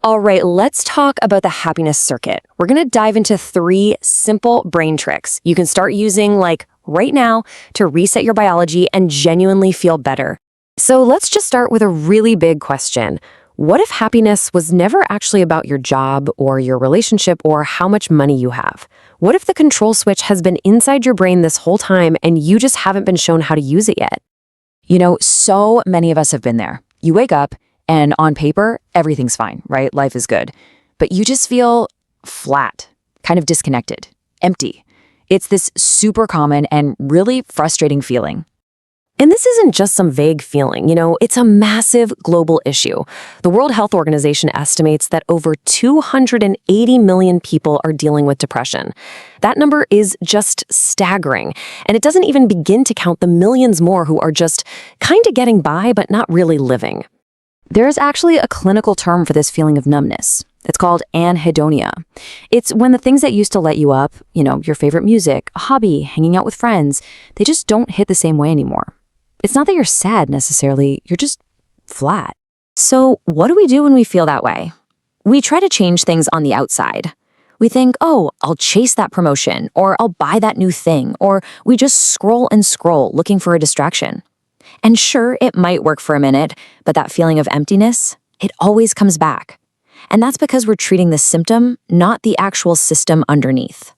All right, let's talk about the happiness circuit. We're going to dive into 3 simple brain tricks you can start using like right now to reset your biology and genuinely feel better. So let's just start with a really big question. What if happiness was never actually about your job or your relationship or how much money you have? What if the control switch has been inside your brain this whole time and you just haven't been shown how to use it yet? So many of us have been there. You wake up and on paper, everything's fine, right? Life is good. But you just feel flat, kind of disconnected, empty. It's this super common and really frustrating feeling. And this isn't just some vague feeling, it's a massive global issue. The World Health Organization estimates that over 280 million people are dealing with depression. That number is just staggering, and it doesn't even begin to count the millions more who are just kind of getting by but not really living. There's actually a clinical term for this feeling of numbness. It's called anhedonia. It's when the things that used to let you up, your favorite music, a hobby, hanging out with friends, they just don't hit the same way anymore. It's not that you're sad necessarily, you're just flat. So what do we do when we feel that way? We try to change things on the outside. We think, oh, I'll chase that promotion, or I'll buy that new thing, or we just scroll and scroll looking for a distraction. And sure, it might work for a minute, but that feeling of emptiness, it always comes back. And that's because we're treating the symptom, not the actual system underneath.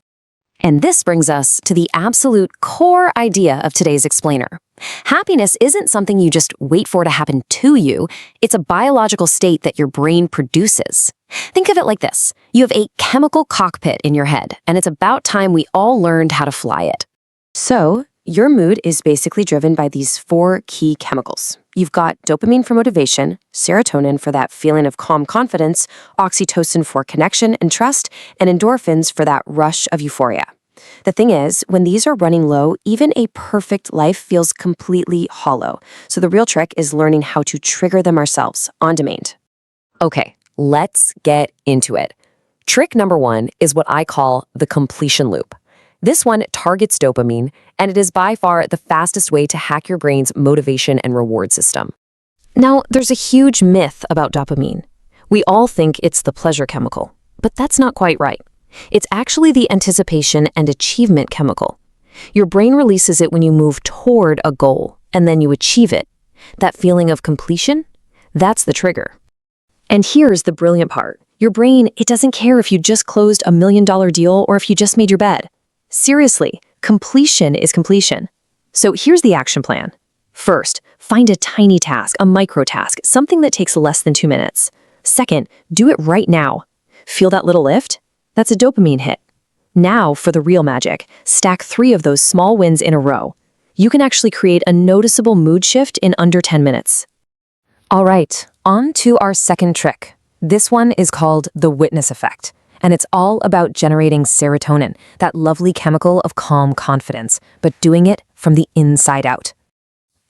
And this brings us to the absolute core idea of today's explainer. Happiness isn't something you just wait for to happen to you. It's a biological state that your brain produces. Think of it like this. You have a chemical cockpit in your head, and it's about time we all learned how to fly it. So, your mood is basically driven by these 4 key chemicals. You've got dopamine for motivation, serotonin for that feeling of calm confidence, oxytocin for connection and trust, and endorphins for that rush of euphoria. The thing is, when these are running low, even a perfect life feels completely hollow. So the real trick is learning how to trigger them ourselves on demand. Okay, let's get into it. Trick number 1 is what I call the completion loop. This one targets dopamine, and it is by far the fastest way to hack your brain's motivation and reward system. Now, there's a huge myth about dopamine. We all think it's the pleasure chemical, but that's not quite right. It's actually the anticipation and achievement chemical. Your brain releases it when you move toward a goal, and then you achieve it. That feeling of completion, that's the trigger. And here's the brilliant part. Your brain, it doesn't care if you just closed a $1 million deal or if you just made your bed. Seriously, completion is completion. So here's the action plan. First, find a tiny task, a micro task, something that takes less than 2 minutes. Second, do it right now. Feel that little lift? That's a dopamine hit. Now for the real magic, stack 3 of those small wins in a row. You can actually create a noticeable mood shift in under 10 minutes. All right, on to our second trick. This one is called the witness effect. And it's all about generating serotonin, that lovely chemical of calm confidence, but doing it from the inside out.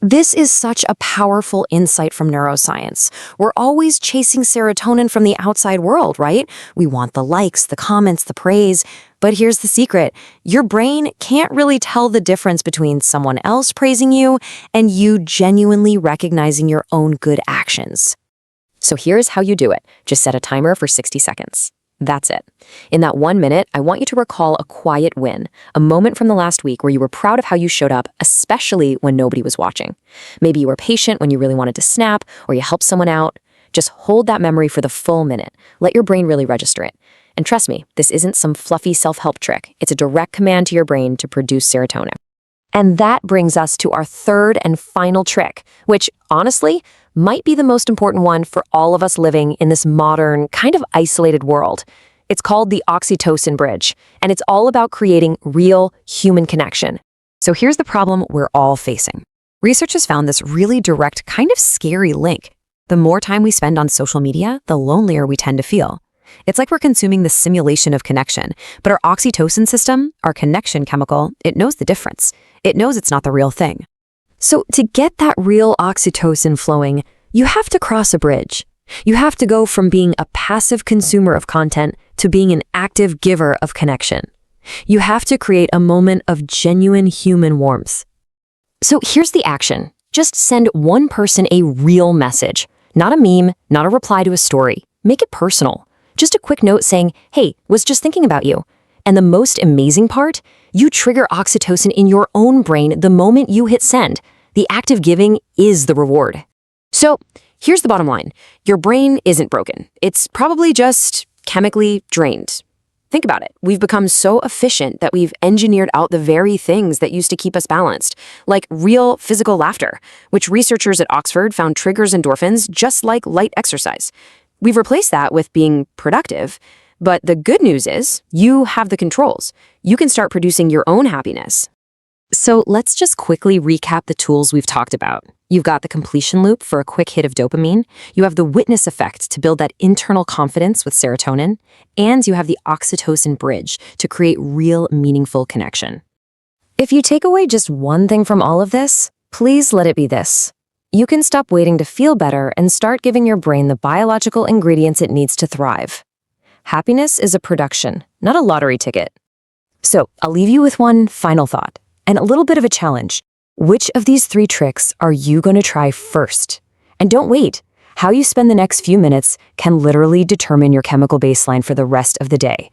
This is such a powerful insight from neuroscience. We're always chasing serotonin from the outside world, right? We want the likes, the comments, the praise. But here's the secret. Your brain can't really tell the difference between someone else praising you and you genuinely recognizing your own good actions. So here's how you do it. Just set a timer for 60 seconds. That's it. In that 1 minute, I want you to recall a quiet win, a moment from the last week where you were proud of how you showed up, especially when nobody was watching. Maybe you were patient when you really wanted to snap, or you helped someone out. Just hold that memory for the full minute. Let your brain really register it. And trust me, this isn't some fluffy self-help trick. It's a direct command to your brain to produce serotonin. And that brings us to our third and final trick, which, honestly, might be the most important one for all of us living in this modern, kind of isolated world. It's called the oxytocin bridge, and it's all about creating real human connection. So here's the problem we're all facing. Research has found this really direct, kind of scary link. The more time we spend on social media, the lonelier we tend to feel. It's like we're consuming the simulation of connection, but our oxytocin system, our connection chemical, it knows the difference. It knows it's not the real thing. So to get that real oxytocin flowing, you have to cross a bridge. You have to go from being a passive consumer of content to being an active giver of connection. You have to create a moment of genuine human warmth. So here's the action. Just send one person a real message. Not a meme, not a reply to a story. Make it personal. Just a quick note saying, hey, was just thinking about you. And the most amazing part, you trigger oxytocin in your own brain the moment you hit send. The act of giving is the reward. So here's the bottom line. Your brain isn't broken. It's probably just chemically drained. Think about it. We've become so efficient that we've engineered out the very things that used to keep us balanced, like real physical laughter, which researchers at Oxford found triggers endorphins just like light exercise. We've replaced that with being productive. But the good news is you have the controls. You can start producing your own happiness. So let's just quickly recap the tools we've talked about. You've got the completion loop for a quick hit of dopamine. You have the witness effect to build that internal confidence with serotonin. And you have the oxytocin bridge to create real, meaningful connection. If you take away just one thing from all of this, please let it be this. You can stop waiting to feel better and start giving your brain the biological ingredients it needs to thrive. Happiness is a production, not a lottery ticket. So I'll leave you with one final thought and a little bit of a challenge. Which of these 3 tricks are you going to try first? And don't wait. How you spend the next few minutes can literally determine your chemical baseline for the rest of the day.